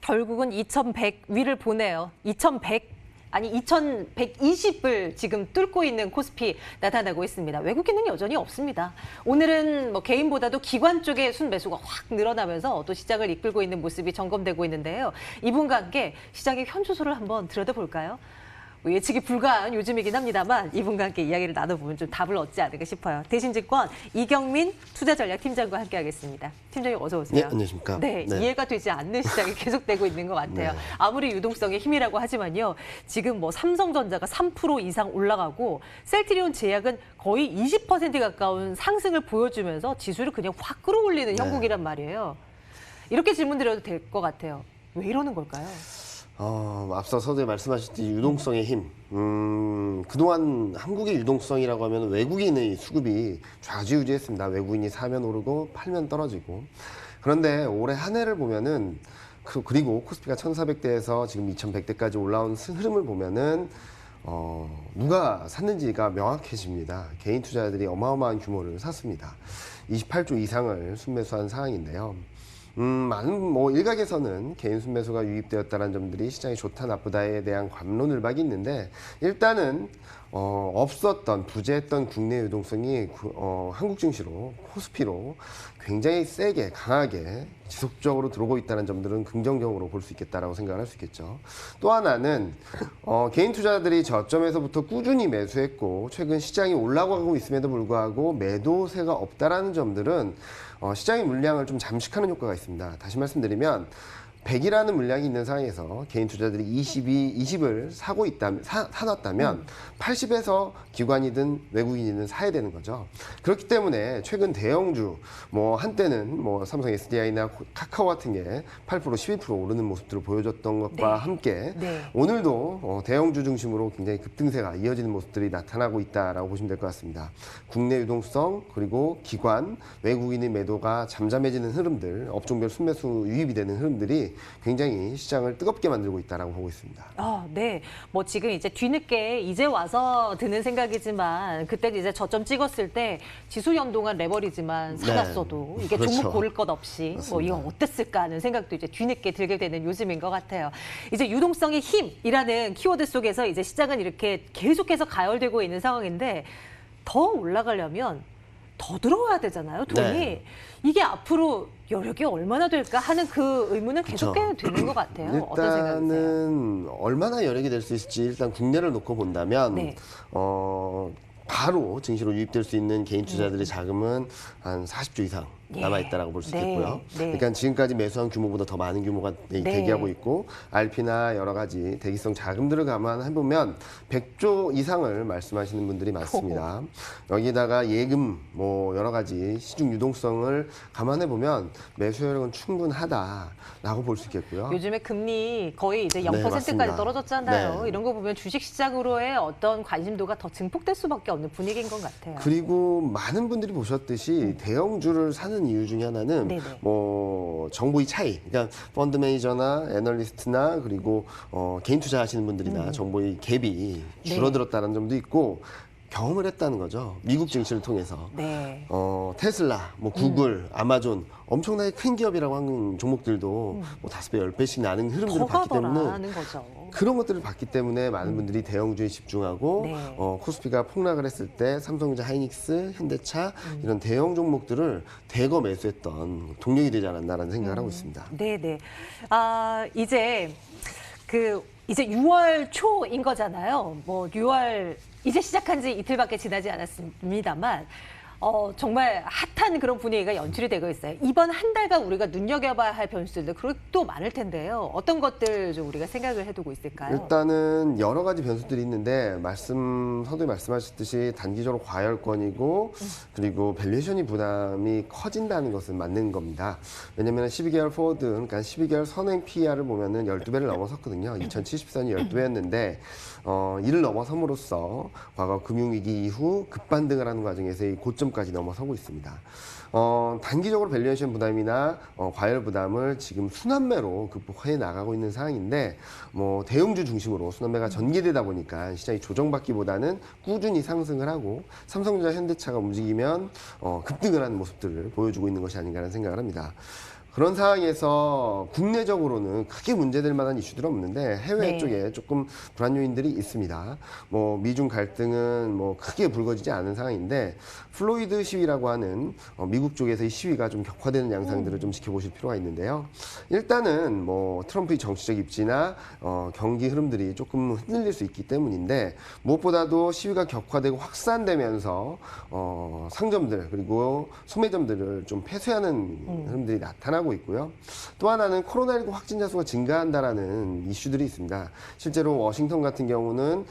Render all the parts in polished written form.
결국은 2100 위를 보네요. 2120을 지금 뚫고 있는 코스피 나타나고 있습니다. 외국인은 여전히 없습니다. 오늘은 뭐 개인보다도 기관 쪽의 순매수가 확 늘어나면서 또 시장을 이끌고 있는 모습이 점검되고 있는데요. 이분과 함께 시장의 현주소를 한번 들여다볼까요? 뭐 예측이 불가한 요즘이긴 합니다만 이분과 함께 이야기를 나눠보면 좀 답을 얻지 않을까 싶어요. 대신증권 이경민 투자전략팀장과 함께하겠습니다. 팀장님 어서 오세요. 네, 안녕하십니까. 네, 이해가 되지 않는 시장이 계속되고 있는 것 같아요. 네. 아무리 유동성의 힘이라고 하지만요. 지금 뭐 삼성전자가 3% 이상 올라가고 셀트리온 제약은 거의 20% 가까운 상승을 보여주면서 지수를 그냥 확 끌어올리는 형국이란 말이에요. 이렇게 질문 드려도 될 것 같아요. 왜 이러는 걸까요? 앞서 서두에 말씀하셨듯이 유동성의 힘. 그동안 한국의 유동성이라고 하면 외국인의 수급이 좌지우지했습니다. 외국인이 사면 오르고 팔면 떨어지고. 그런데 올해 한 해를 보면은 그리고 코스피가 1,400대에서 지금 2,100대까지 올라온 흐름을 보면은 누가 샀는지가 명확해집니다. 개인 투자자들이 어마어마한 규모를 샀습니다. 28조 이상을 순매수한 상황인데요. 많은 일각에서는 개인 순매수가 유입되었다는 점들이 시장이 좋다 나쁘다에 대한 관론을박이 있는데 일단은 없었던 부재했던 국내 유동성이 한국 증시로 코스피로 굉장히 세게 강하게 지속적으로 들어오고 있다는 점들은 긍정적으로 볼 수 있겠다라고 생각을 할 수 있겠죠. 또 하나는 개인 투자자들이 저점에서부터 꾸준히 매수했고 최근 시장이 올라가고 있음에도 불구하고 매도세가 없다라는 점들은 시장의 물량을 좀 잠식하는 효과가 있습니다. 다시 말씀드리면 100이라는 물량이 있는 상황에서 개인 투자들이 20을 사놨다면 80에서 기관이든 외국인이든 사야 되는 거죠. 그렇기 때문에 최근 대형주, 한때는 삼성 SDI나 카카오 같은 게 8%, 12% 오르는 모습들을 보여줬던 것과 함께 오늘도 대형주 중심으로 굉장히 급등세가 이어지는 모습들이 나타나고 있다라고 보시면 될 것 같습니다. 국내 유동성 그리고 기관, 외국인의 매도가 잠잠해지는 흐름들, 업종별 순매수 유입이 되는 흐름들이 굉장히 시장을 뜨겁게 만들고 있다라고 보고 있습니다. 네. 뭐 지금 이제 뒤늦게 이제 와서 드는 생각이지만 그때 이제 저점 찍었을 때 지수 연동한 레버리지만 사놨어도 이게 그렇죠. 종목 고를 것 없이 뭐 이거 어땠을까 하는 생각도 이제 뒤늦게 들게 되는 요즘인 것 같아요. 이제 유동성의 힘이라는 키워드 속에서 이제 시장은 이렇게 계속해서 가열되고 있는 상황인데 더 올라가려면 더 들어와야 되잖아요, 돈이. 이게 앞으로 여력이 얼마나 될까 하는 그 의문은 계속해야 되는 것 같아요. 어떤 생각이세요? 일단은 얼마나 여력이 될 수 있을지 일단 국내를 놓고 본다면 바로 증시로 유입될 수 있는 개인 투자들의 자금은 한 40조 이상 남아있다라고 볼 수 있겠고요. 그러니까 지금까지 매수한 규모보다 더 많은 규모가 대기하고 있고 RP나 여러 가지 대기성 자금들을 감안해보면 100조 이상을 말씀하시는 분들이 많습니다. 여기다가 예금 여러 가지 시중 유동성을 감안해보면 매수 여력은 충분하다라고 볼 수 있겠고요. 요즘에 금리 거의 이제 0%까지 떨어졌잖아요. 이런 거 보면 주식시장으로의 어떤 관심도가 더 증폭될 수밖에 없는 분위기인 것 같아요. 그리고 많은 분들이 보셨듯이 대형주를 사는 이유 중에 하나는 정보의 차이, 그러니까 펀드 매니저나 애널리스트나 그리고 개인 투자하시는 분들이나 정보의 갭이 줄어들었다는 점도 있고 경험을 했다는 거죠. 미국 증시를 통해서. 테슬라, 구글, 아마존 엄청나게 큰 기업이라고 하는 종목들도 5배, 10배씩 나는 흐름들을 봤기 때문에 그런 것들을 봤기 때문에 많은 분들이 대형주에 집중하고 코스피가 폭락을 했을 때 삼성전자, 하이닉스, 현대차 이런 대형 종목들을 대거 매수했던 동력이 되지 않았나라는 생각을 하고 있습니다. 네네. 이제 6월 초인 거잖아요. 6월 이제 시작한 지 이틀밖에 지나지 않았습니다만 정말 핫한 그런 분위기가 연출이 되고 있어요. 이번 한 달간 우리가 눈여겨봐야 할 변수들 그것도 많을 텐데요. 어떤 것들 좀 우리가 생각을 해두고 있을까요? 일단은 여러 가지 변수들이 있는데 서두에 말씀하셨듯이 단기적으로 과열권이고 그리고 밸류에이션이 부담이 커진다는 것은 맞는 겁니다. 왜냐하면 12개월 포워드, 그러니까 12개월 선행 PER을 보면은 12배를 넘어섰거든요. 2070선이 12배였는데 이를 넘어섬으로써 과거 금융위기 이후 급반등을 하는 과정에서 이 고점까지 넘어서고 있습니다. 단기적으로 밸류에이션 부담이나 과열 부담을 지금 순환매로 극복해 나가고 있는 상황인데 대형주 중심으로 순환매가 전개되다 보니까 시장이 조정받기보다는 꾸준히 상승을 하고 삼성전자, 현대차가 움직이면 급등을 하는 모습들을 보여주고 있는 것이 아닌가라는 생각을 합니다. 그런 상황에서 국내적으로는 크게 문제될 만한 이슈들은 없는데 해외 네. 쪽에 조금 불안 요인들이 있습니다. 뭐 미중 갈등은 뭐 크게 불거지지 않은 상황인데 플로이드 시위라고 하는 미국 쪽에서의 시위가 좀 격화되는 양상들을 좀 지켜보실 필요가 있는데요. 일단은 뭐 트럼프의 정치적 입지나 경기 흐름들이 조금 흔들릴 수 있기 때문인데 무엇보다도 시위가 격화되고 확산되면서 상점들 그리고 소매점들을 좀 폐쇄하는 흐름들이 나타나고 있고요. 또 하나는 코로나19 확진자 수가 증가한다라는 이슈들이 있습니다. 실제로 워싱턴 같은 경우는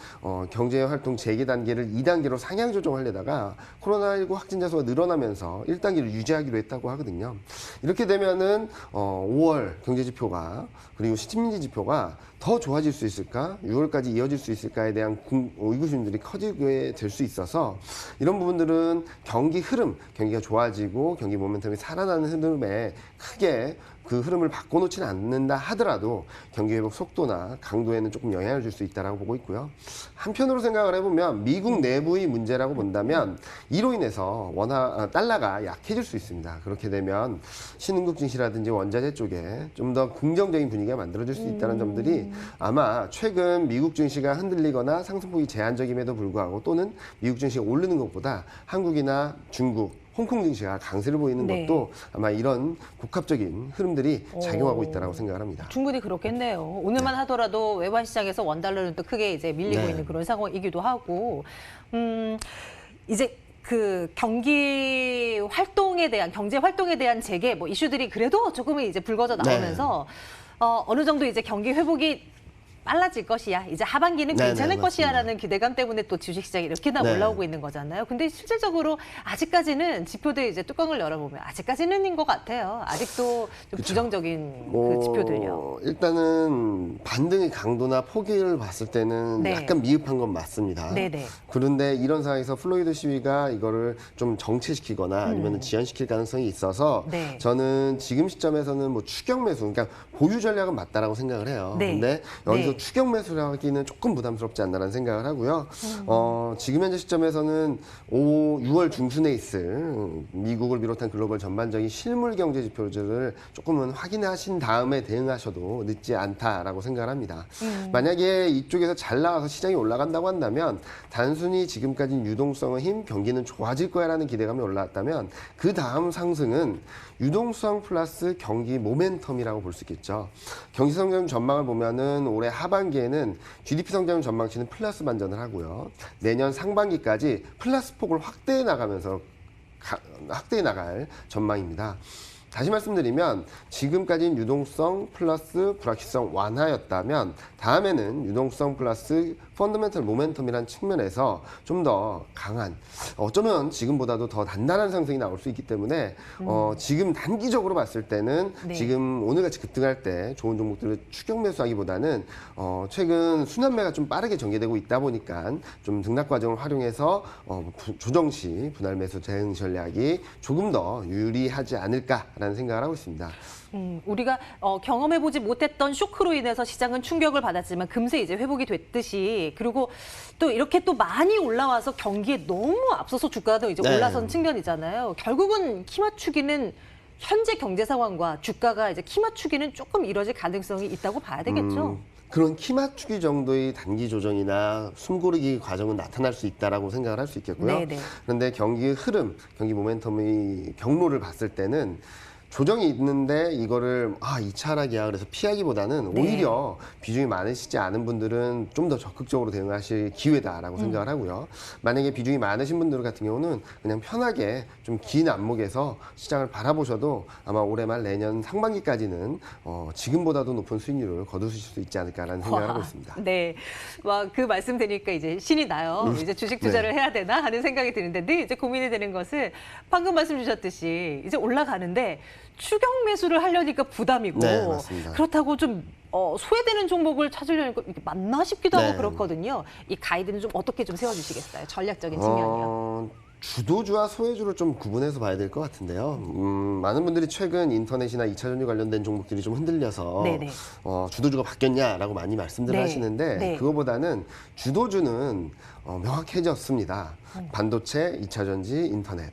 경제 활동 재개 단계를 2단계로 상향 조정하려다가 코로나19 확진자 수가 늘어나면서 1단계를 유지하기로 했다고 하거든요. 이렇게 되면은 5월 경제 지표가 그리고 시민지 지표가 더 좋아질 수 있을까? 6월까지 이어질 수 있을까에 대한 의구심들이 커지게 될 수 있어서 이런 부분들은 경기 흐름, 경기가 좋아지고 경기 모멘텀이 살아나는 흐름에 크게 그 흐름을 바꿔놓지는 않는다 하더라도 경기 회복 속도나 강도에는 조금 영향을 줄 수 있다고 보고 있고요. 한편으로 생각을 해보면 미국 내부의 문제라고 본다면 이로 인해서 달러가 약해질 수 있습니다. 그렇게 되면 신흥국 증시라든지 원자재 쪽에 좀 더 긍정적인 분위기가 만들어질 수 있다는 점들이 아마 최근 미국 증시가 흔들리거나 상승폭이 제한적임에도 불구하고 또는 미국 증시가 오르는 것보다 한국이나 중국 홍콩 증시가 강세를 보이는 네. 것도 아마 이런 복합적인 흐름들이 작용하고 있다고 생각을 합니다. 충분히 그렇겠네요. 오늘만 하더라도 외환 시장에서 원달러는 또 크게 이제 밀리고 네. 있는 그런 상황이기도 하고, 이제 그 경기 활동에 대한 경제 활동에 대한 재개 뭐 이슈들이 그래도 조금은 이제 불거져 나오면서 어느 정도 이제 경기 회복이 빨라질 것이야. 이제 하반기는 네네, 괜찮을 맞습니다. 것이야라는 기대감 때문에 또 주식시장이 이렇게나 네. 올라오고 있는 거잖아요. 근데 실질적으로 아직까지는 지표들 이제 뚜껑을 열어보면 아직까지는인 것 같아요. 아직도 좀 부정적인 그 지표들요. 일단은 반등의 강도나 폭이를 봤을 때는 네. 약간 미흡한 건 맞습니다. 네네. 그런데 이런 상황에서 플로이드 시위가 이거를 좀 정체시키거나 아니면 지연시킬 가능성이 있어서 네. 저는 지금 시점에서는 뭐 추격 매수, 그러니까 보유 전략은 맞다라고 생각을 해요. 네. 근데 여기서 네. 추격 매수를 하기는 조금 부담스럽지 않나라는 생각을 하고요. 지금 현재 시점에서는 6월 중순에 있을 미국을 비롯한 글로벌 전반적인 실물 경제 지표들을 조금은 확인하신 다음에 대응하셔도 늦지 않다라고 생각을 합니다. 만약에 이쪽에서 잘 나와서 시장이 올라간다고 한다면 단순히 지금까지 유동성의 힘, 경기는 좋아질 거야라는 기대감이 올라왔다면 그 다음 상승은 유동성 플러스 경기 모멘텀이라고 볼 수 있겠죠. 경기 성장 전망을 보면은 올해 하반기에는 GDP 성장 전망치는 플러스 반전을 하고요. 내년 상반기까지 플러스 폭을 확대해 나갈 전망입니다. 다시 말씀드리면 지금까지는 유동성 플러스 불확실성 완화였다면 다음에는 유동성 플러스 펀더멘털 모멘텀이라는 측면에서 좀 더 강한 어쩌면 지금보다도 더 단단한 상승이 나올 수 있기 때문에 지금 단기적으로 봤을 때는 네. 지금 오늘같이 급등할 때 좋은 종목들을 추격 매수하기보다는 최근 순환매가 좀 빠르게 전개되고 있다 보니까 좀 등락 과정을 활용해서 조정 시 분할 매수 대응 전략이 조금 더 유리하지 않을까라는 생각을 하고 있습니다. 우리가 경험해보지 못했던 쇼크로 인해서 시장은 충격을 받았지만 금세 이제 회복이 됐듯이 그리고 또 이렇게 또 많이 올라와서 경기에 너무 앞서서 주가도 이제 네. 올라선 측면이잖아요. 결국은 키 맞추기는 현재 경제 상황과 주가가 이제 키 맞추기는 조금 이뤄질 가능성이 있다고 봐야 되겠죠. 그런 키 맞추기 정도의 단기 조정이나 숨고르기 과정은 나타날 수 있다라고 생각을 할 수 있겠고요. 네네. 그런데 경기의 흐름, 경기 모멘텀의 경로를 봤을 때는 조정이 있는데 이거를 2차 하락이야 그래서 피하기보다는 네. 오히려 비중이 많으시지 않은 분들은 좀 더 적극적으로 대응하실 기회다라고 생각을 하고요. 만약에 비중이 많으신 분들 같은 경우는 그냥 편하게 좀 긴 안목에서 시장을 바라보셔도 아마 올해 말 내년 상반기까지는 지금보다도 높은 수익률을 거두실 수 있지 않을까라는 생각을 하고 있습니다. 네. 막 그 말씀 드리니까 이제 신이 나요. 이제 주식 투자를 해야 되나 하는 생각이 드는데 늘 이제 고민이 되는 것은 방금 말씀 주셨듯이 이제 올라가는데 추격 매수를 하려니까 부담이고 네, 맞습니다. 그렇다고 좀 소외되는 종목을 찾으려니까 이게 맞나 싶기도 하고 네. 그렇거든요. 이 가이드는 좀 어떻게 좀 세워주시겠어요? 전략적인 측면이요. 주도주와 소외주를 좀 구분해서 봐야 될 것 같은데요. 많은 분들이 최근 인터넷이나 2차 전지 관련된 종목들이 좀 흔들려서 네네. 주도주가 바뀌었냐라고 많이 말씀들을 네. 하시는데 네. 그거보다는 주도주는 명확해졌습니다. 반도체, 2차 전지, 인터넷.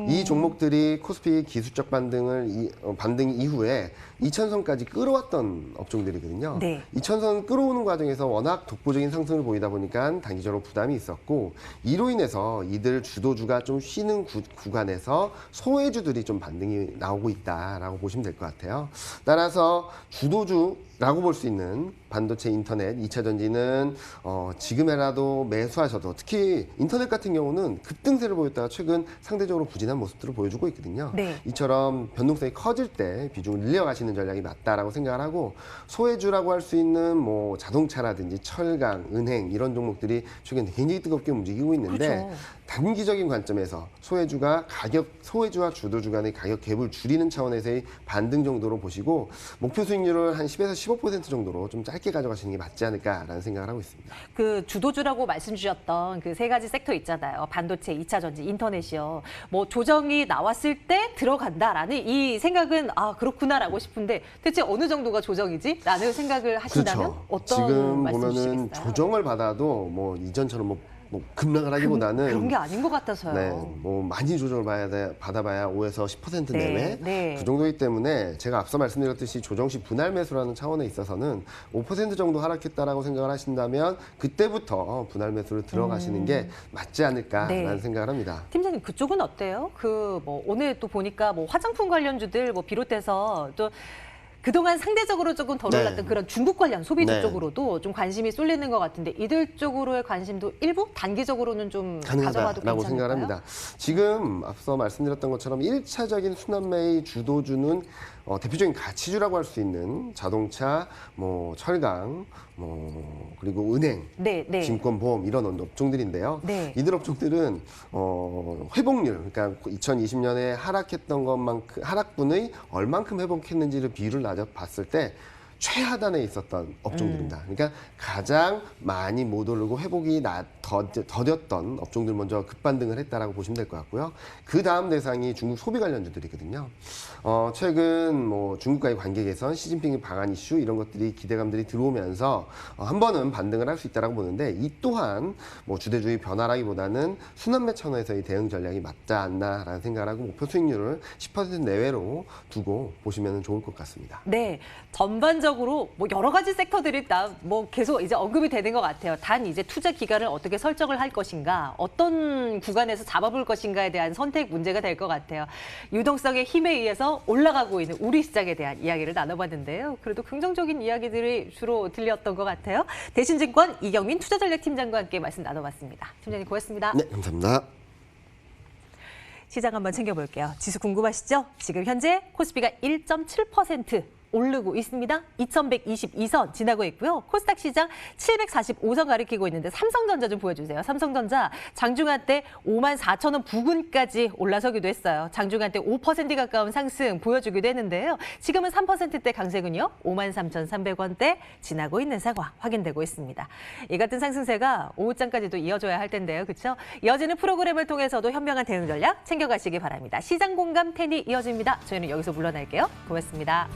이 종목들이 코스피 기술적 반등 이후에 2,000선까지 끌어왔던 업종들이거든요. 네. 2,000선 끌어오는 과정에서 워낙 독보적인 상승을 보이다 보니까 단기적으로 부담이 있었고 이로 인해서 이들 주도주가 좀 쉬는 구간에서 소외주들이 좀 반등이 나오고 있다라고 보시면 될 것 같아요. 따라서 주도주라고 볼 수 있는 반도체, 인터넷, 2차 전지는 지금이라도 매수하셔도 특히 인터넷 같은 경우는 급등세를 보였다가 최근 상대적으로 부진한 모습들을 보여주고 있거든요. 네. 이처럼 변동성이 커질 때 비중을 늘려가시는 전략이 맞다라고 생각을 하고 소외주라고 할 수 있는 뭐 자동차라든지 철강, 은행 이런 종목들이 최근 굉장히 뜨겁게 움직이고 있는데 그렇죠. 단기적인 관점에서 소외주와 주도주 간의 가격 갭을 줄이는 차원에서의 반등 정도로 보시고 목표 수익률을 한 10에서 15% 정도로 좀 짧게 가져가시는 게 맞지 않을까라는 생각을 하고 있습니다. 그 주도주라고 말씀 주셨던 그 세 가지 섹터 있잖아요. 반도체, 2차 전지, 인터넷이요. 뭐 조정이 나왔을 때 들어간다라는 이 생각은 아 그렇구나라고 싶은데 대체 어느 정도가 조정이지? 라는 생각을 하신다면 그렇죠. 어떤 지금 말씀 보면은 주시겠어요? 조정을 받아도 뭐 이전처럼 뭐 급락을 하기보다는 그런 게 아닌 것 같아서요. 네, 뭐 많이 조정을 받아봐야 5에서 10% 네, 내외 네. 그 정도이기 때문에 제가 앞서 말씀드렸듯이 조정시 분할 매수라는 차원에 있어서는 5% 정도 하락했다라고 생각을 하신다면 그때부터 분할 매수를 들어가시는 게 맞지 않을까라는 네. 생각을 합니다. 팀장님 그쪽은 어때요? 그 뭐 오늘 또 보니까 뭐 화장품 관련주들 뭐 비롯해서 또 그동안 상대적으로 조금 덜 네. 올랐던 그런 중국 관련 소비주 네. 쪽으로도 좀 관심이 쏠리는 것 같은데 이들 쪽으로의 관심도 일부 단기적으로는 좀 가져가도 가능하다라고 괜찮을까요? 생각을 합니다. 지금 앞서 말씀드렸던 것처럼 1차적인 순환매의 주도주는 대표적인 가치주라고 할 수 있는 자동차, 뭐 철강, 뭐 그리고 은행, 네, 네. 증권, 보험 이런 업종들인데요. 네. 이들 업종들은 회복률, 그러니까 2020년에 하락했던 것만큼 하락분의 얼만큼 회복했는지를 비율을 봤을 때 최하단에 있었던 업종들입니다. 그러니까 가장 많이 못 오르고 회복이 더뎠던 업종들 먼저 급반등을 했다라고 보시면 될 것 같고요. 그 다음 대상이 중국 소비 관련주들이거든요. 최근 뭐 중국과의 관계 개선, 시진핑의 방한 이슈 이런 것들이 기대감들이 들어오면서 한 번은 반등을 할 수 있다라고 보는데 이 또한 뭐 주대주의 변화라기보다는 순환매 차원에서의 대응 전략이 맞지 않나라는 생각을 하고 목표 수익률을 10% 내외로 두고 보시면 좋을 것 같습니다. 네, 전반적으로 뭐 여러 가지 섹터들이 다 뭐 계속 이제 언급이 되는 것 같아요. 단 이제 투자 기간을 어떻게 설정을 할 것인가, 어떤 구간에서 잡아볼 것인가에 대한 선택 문제가 될 것 같아요. 유동성의 힘에 의해서 올라가고 있는 우리 시장에 대한 이야기를 나눠봤는데요. 그래도 긍정적인 이야기들이 주로 들렸던 것 같아요. 대신증권 이경민 투자전략팀장과 함께 말씀 나눠봤습니다. 팀장님 고맙습니다. 네, 감사합니다. 시장 한번 챙겨볼게요. 지수 궁금하시죠? 지금 현재 코스피가 1.7% 오르고 있습니다. 2122선 지나고 있고요. 코스닥 시장 745선 가리키고 있는데 삼성전자 좀 보여주세요. 삼성전자 장중한 때 54,000원 부근까지 올라서기도 했어요. 장중한 때 5% 가까운 상승 보여주기도 했는데요. 지금은 3%대 강세군요. 53,300원대 지나고 있는 상황 확인되고 있습니다. 이 같은 상승세가 오후장까지도 이어져야 할 텐데요. 그렇죠? 이어지는 프로그램을 통해서도 현명한 대응 전략 챙겨가시기 바랍니다. 시장 공감 10이 이어집니다. 저희는 여기서 물러날게요. 고맙습니다.